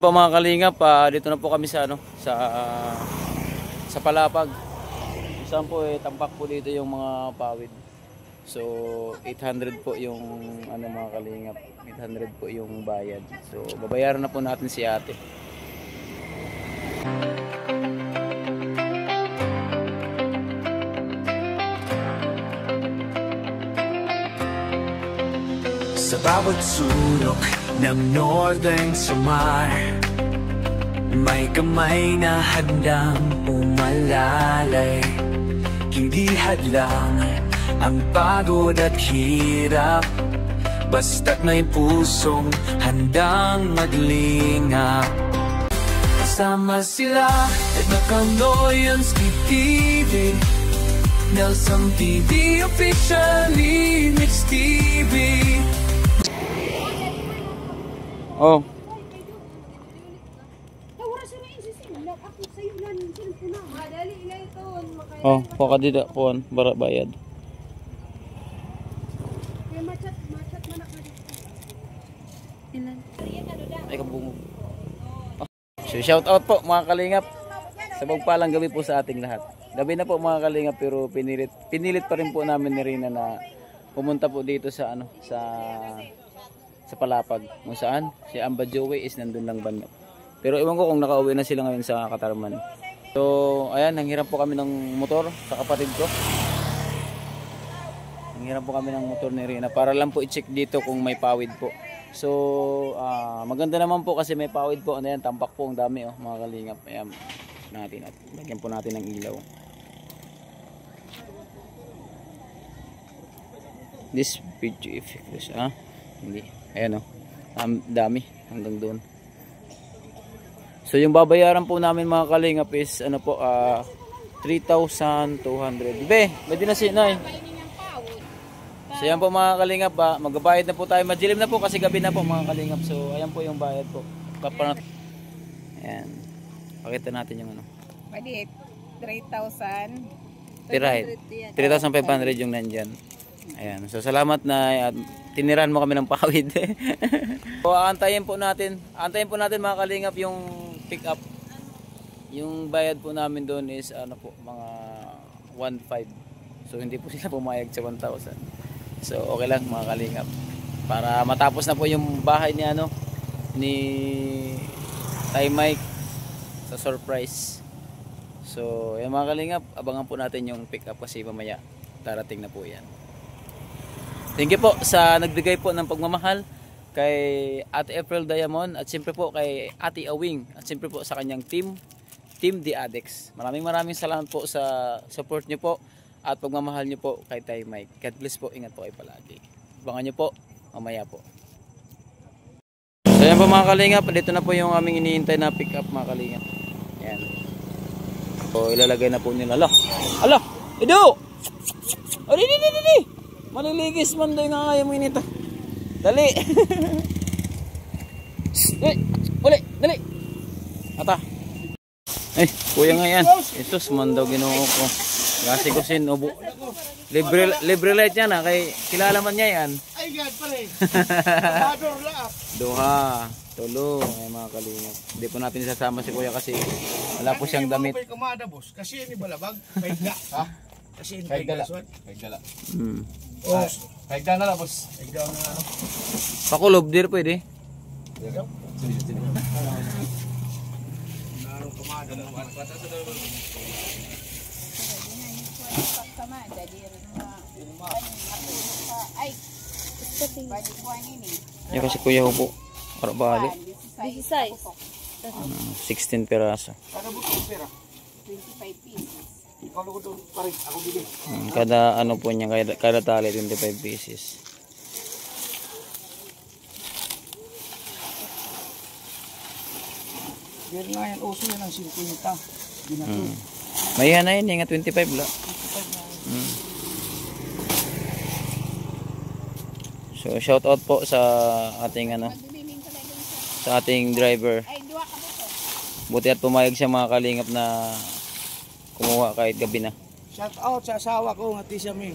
Po mga kalingap, dito na po kami sa sa Palapag. Saan po tampak po dito yung mga pawid. So 800 po yung mga kalingap, 800 po yung bayad. So babayaran na po natin si ate. Sa bawat sulok ng Northern Samar, may kamay na handang umalalay. Hindi hadlang ang pagod at hirap, basta't may pusong handang maglingap. Kasama sila at Nakanoyanski TV, Nelson TV, officially Mix TV. Oh. Oh, paka dida puan bara bayad. Ay kabungog. So shout out po mga kalingap. Sabog palang gabi po sa ating lahat. Gabi na po mga kalingap, pero pinilit pa rin po namin ni Rina na pumunta po dito sa sa Palapag, kung saan si Amba Joey is nandun lang banda. Pero iwan ko kung nakauwi na sila ngayon sa Katarman. So ayan, nanghiram po kami ng motor sa kapatid ko. Nanghiram po kami ng motor ni Rina para lang po i-check dito kung may pawid po. So maganda naman po kasi may pawid po. Ano yan, tampak po ang dami mga kalingap. Ayan natin at lagyan po natin ng ilaw. This video effect hindi. Ayan dami hanggang doon. So yung babayaran po namin mga kalingap is 3,200. Be, pwede na sinay. So yan po mga kalingap, magbabayad na po tayo. Madilim na po kasi gabi na po mga kalingap. So ayan po yung bayad po. Ayan. Pakita natin yung Pwede 3,000. Right. 3,500 yung nandyan. Ayan. So salamat na tiniran mo kami ng pawid. So antayin po natin mga kalingap yung pick up. Yung bayad po namin doon is mga 1,500. So hindi po sila pumayag sa 1,000. So okay lang mga kalingap. Para matapos na po yung bahay ni Tay Mike sa surprise. So yung mga kalingap, abangan po natin yung pick up kasi mamaya darating na po yan. Thank you po sa nagbigay po ng pagmamahal kay Ate April Diamond at siyempre po kay Ate Awing at siyempre po sa kanyang Team The Addicts. Maraming salamat po sa support nyo po at pagmamahal nyo po kay Tay Mike. God bless po, ingat po kayo palagi. Abangan nyo po mamaya po. So yan po mga kalingap, dito na po yung aming iniintay na pick up mga kalingap. Yan. So ilalagay na po nila. Alo! Ido! O di! Maliligis man doon nga yung inito. Dali. Uli, dali. Ata. Ay, kuya nga yan. Ito, sumandaw ginoo ko. Kasi ko sinubo. Libre light yan kay kilala man niya yan. Ay, God pala Duha. Tulo. Ay mga kalingap. Hindi po natin sasama si kuya kasi wala po siyang damit. Kasi ini balabag. Paigda. Ha? Kasi ini paigdala. Oh, paigda na lang, boss. Paigda na pakulob dir pwede. Sini. Ya kasi kuya upo. Para bali. 16 peraso. Kada buto pera. 25 pesos. Kalau doon pare ako bili. Kada po niya, kada tali 25 pieces. Yan nga yan, uso yan ang 50. Ginato. May na yun, nga 25 la. 25 na. So shout out po sa ating sa ating driver. Buti at pumayag siya mga kalingap na kumuha kahit gabi na. Shout out sa asawa ko, ngati siya mi.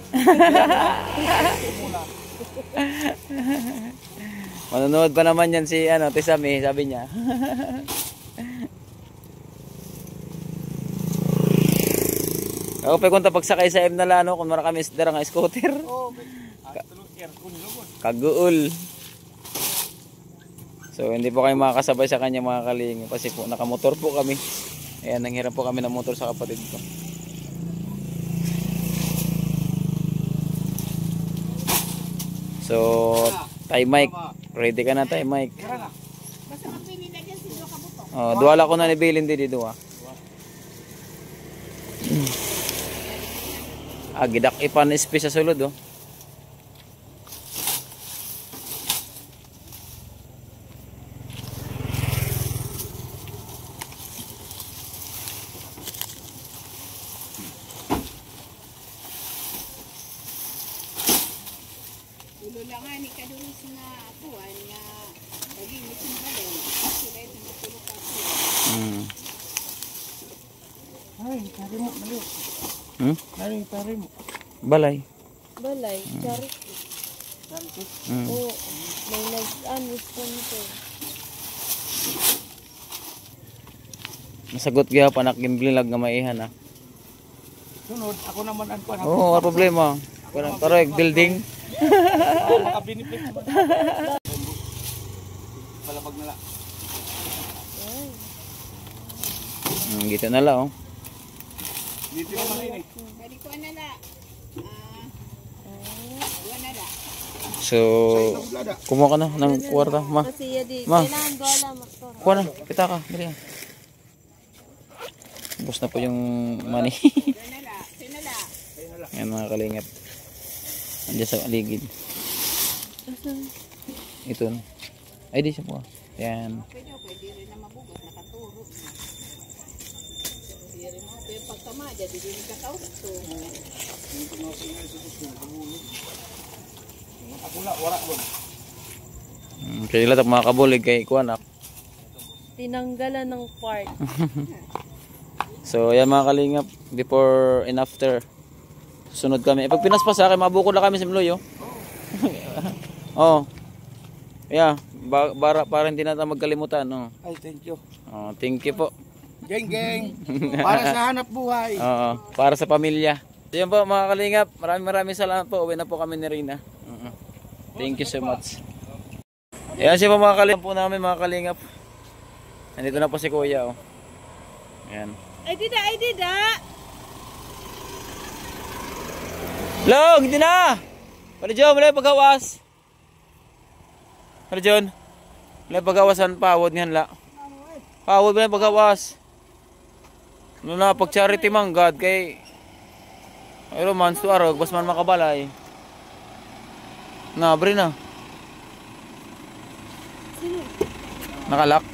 Manonood pa naman yan si ano, Tisami, sabi niya. Ako pa kung pagsakay sa M na lano, kung mara kami dara nga scooter. Oh, Kaguol. So hindi po kayo makakasabay sa kanya mga kalingap kasi po nakamotor po kami. Ayan, nanghiram po kami ng motor sa kapatid ko. So, Tay Mike, ready ka na Tay Mike? Basta mapili na dyan si Dua Kabuto. Oh, duwala ko na ni Bilin di duwa. Gidak ipan space sa sulod oh. Ulo lang nga ni Kaduros na akuan nga pag-init ng balay. Sila ito matulog ako. ay, tari mo, mali. Tari mo. Balay. Balay, charity. Oo, may nag-ano sponsor. Nasagot gyud panak gimblilag nga maihan ah. Sunod, ako naman ang kuwan. Oo, nga problema. Pero building. Makabinipit naman. Palabag na lang. Gito na lang oh. Dito naman ini. Bali ko na la. Dua na la. So, kumuha ka na ng kwarta, ma. Kasi yadi, Ma. kailangan dola maktor. Kuha na, kita ka, dali yan. Ubus na po yung money. Dua na la. Sino la? Ayan mga kalingap. Andiyan sa aligid. Ito na. Ay, di siya po. Ayan. Pwede rin na mabugot. Nakaturo. Pwede rin mo. Pero pagkamadya, di rin kakausto. Ako na, wala ko. Kaya nila mga kabulig kay Kuanak. Tinanggalan ng part. So, ayan mga kalingap. Before and after. Sunod kami. Pag pinaspas sa akin, mabukod na kami sa Mloy, oh. Oh. Yeah, para hindi natin magkalimutan, no. Ay, thank you. Oh, thank you po. Geng, geng. Para sa hanap buhay. Oo, para sa pamilya. So, yan po mga kalingap. Maraming salamat po. Uwi na po kami ni Rina. Thank you so much. Ayan siya po mga kalingap po namin mga kalingap. Nandito na po si Kuya, oh. Ayan. Ay, dida! Long, hindi na! Para John, wala yung paghawas. Para John, wala yung paghawasan, pawod nga la. Pawod wala yung paghawas. Ano na, pag charity man, God, kay ay romance to arog, bas man makabalay. Nabre na. Nakalak.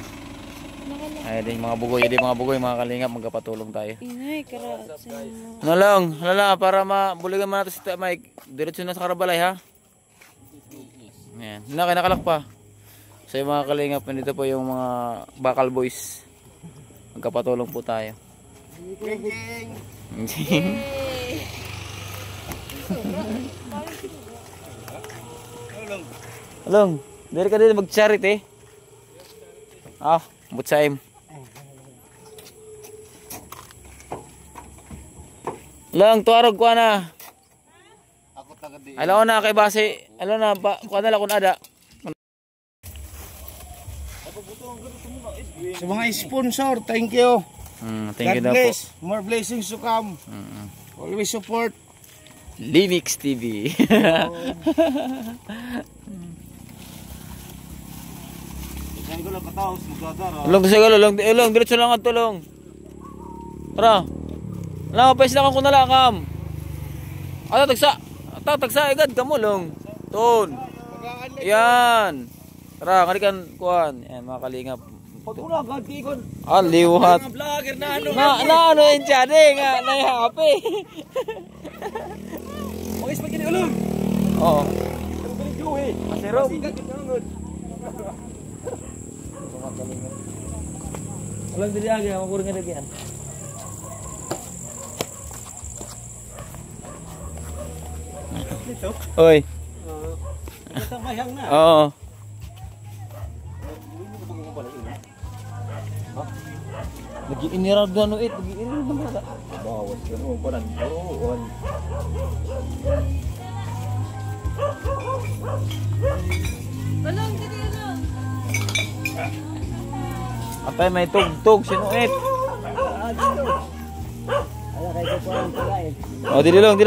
Ay, di mga bugoy, mga kalingap, magkapatulong tayo. Inay, karasan mo. Ano lang, hala, para mabuligan mo natin si Mike. Diretso na sa Karabalay, ha? Ayan, nakalak pa. So yung mga kalingap, nandito po yung mga bakal boys. Magkapatulong po tayo. Geng, geng. Along, dari ka din mag-charity. Butsaim. Lang, tuarog ko na. Ako tagad di. Alaw na kay base. Alaw na, kuha na lang kung ada. Sa mga sponsor, thank you. Thank you God na po. bless. More blessings to come. Always support. Linux TV. Isang gulo kataos, magdadara. Ulong, diretso lang at tulong. Tara. Wala, paisla ko na lang, kam. Tagsa, agad, kamulong. Ton. Yan. Tara, kalikan, kuhan. Yan, mga kalingap. Pagkula, God, kikon. Liwat. Vlogger na ano. Ano yung tiyade nga, nahihapi. Magis pa kini ulong. Oo. Masiro. Walang dili agi, makuring nga dagyan. Dito. Oy. Ito mayang na. Oo. Nag-iinirag na no it. Nag-iinirag na bata. Bawas ka no, parang doon. Balong, dito lang. Apay may tugtog. Sino it? Ala kayo ko ang palain. Oh, dila lang. May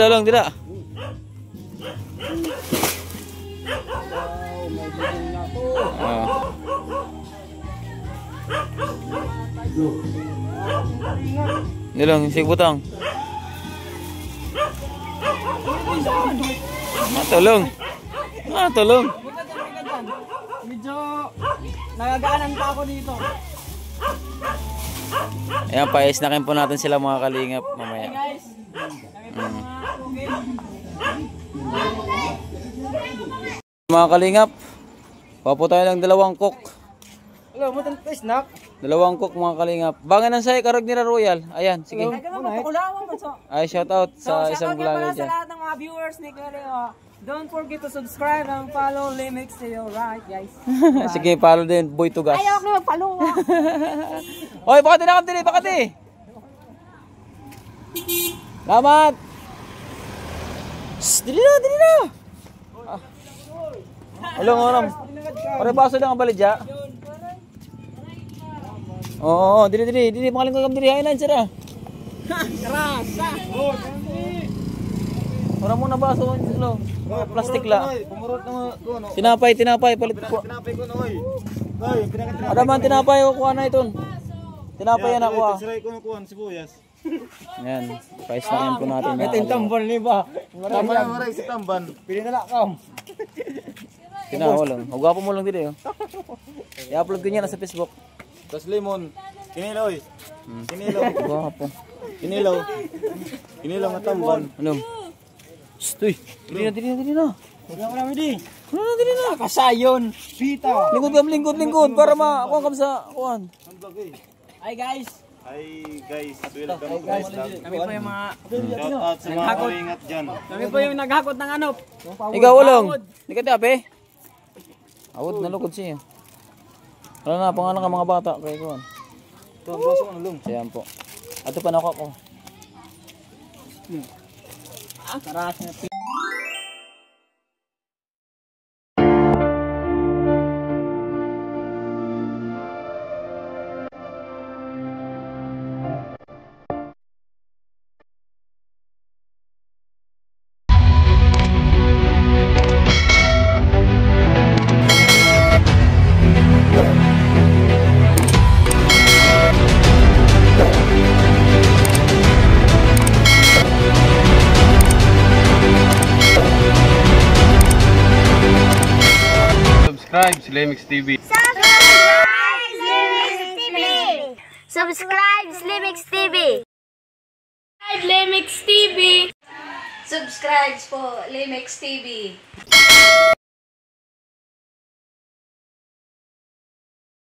bigyan na to. Ah. Nilang, sig butang. Tulong. Medyo nagagaanan pa ako dito. Ayan, paisnakin po natin sila mga kalingap mamaya. Guys, Mga kalingap, papo tayo ng 2 cook. hello, mo tan snack. 2 cook mga kalingap. Bangan ng say karog nila Royal. Ayan, sige. Ay, shout out sa isang vlogger Sa dyan. lahat ng mga viewers ni Kuya, don't forget to subscribe and follow Limix to your right, guys. Sige, follow din, Boy Tugas. Ayaw ko mag-follow. Hoy, bakit na dili, bakit eh? Salamat! Shhh, dili na! Ah. Alam. Pare baso lang ang balidya. Oo, dili pangalan ko dili hayan sira. Krasa. Ora mo na baso lo. Plastic la. Pumurot na ko no. Tinapay palit ko. Tinapay ko no oy. Oy, pinaka Ada man tinapay ko kuha na iton. Tinapay yan ako ah. Siray ko no kuan sibuyas. Yan, price na rin po natin. Ito tamban ni ba? Maray si tamban. Pili na lang. Tinawa lang. Huwag mo lang dito. I-upload ko niya na sa Facebook. Tas lemon. Kinilaw oy. Kinilaw. Gwapo. Kinilaw nga tamban. Ano? Stoy. Dili na. Wala di. Dili na. Kasayon. Pita. Lingkod para makuha kam sa kuan. Hi guys. Hi guys, welcome guys. Kami po yung mga Shout out sa mga kalingat dyan. kami po yung naghakot ng ano. Ikaw ulong. Di ka tape. Awod na lukod siya. Wala na pangalan ka mga bata kay kuan. Ito ang boso ano lum. Ayan po. Ato pa na ako. Karas na Subscribe sa Limix TV. Subscribe Slimix TV. Limix TV. Subscribe po Limix TV.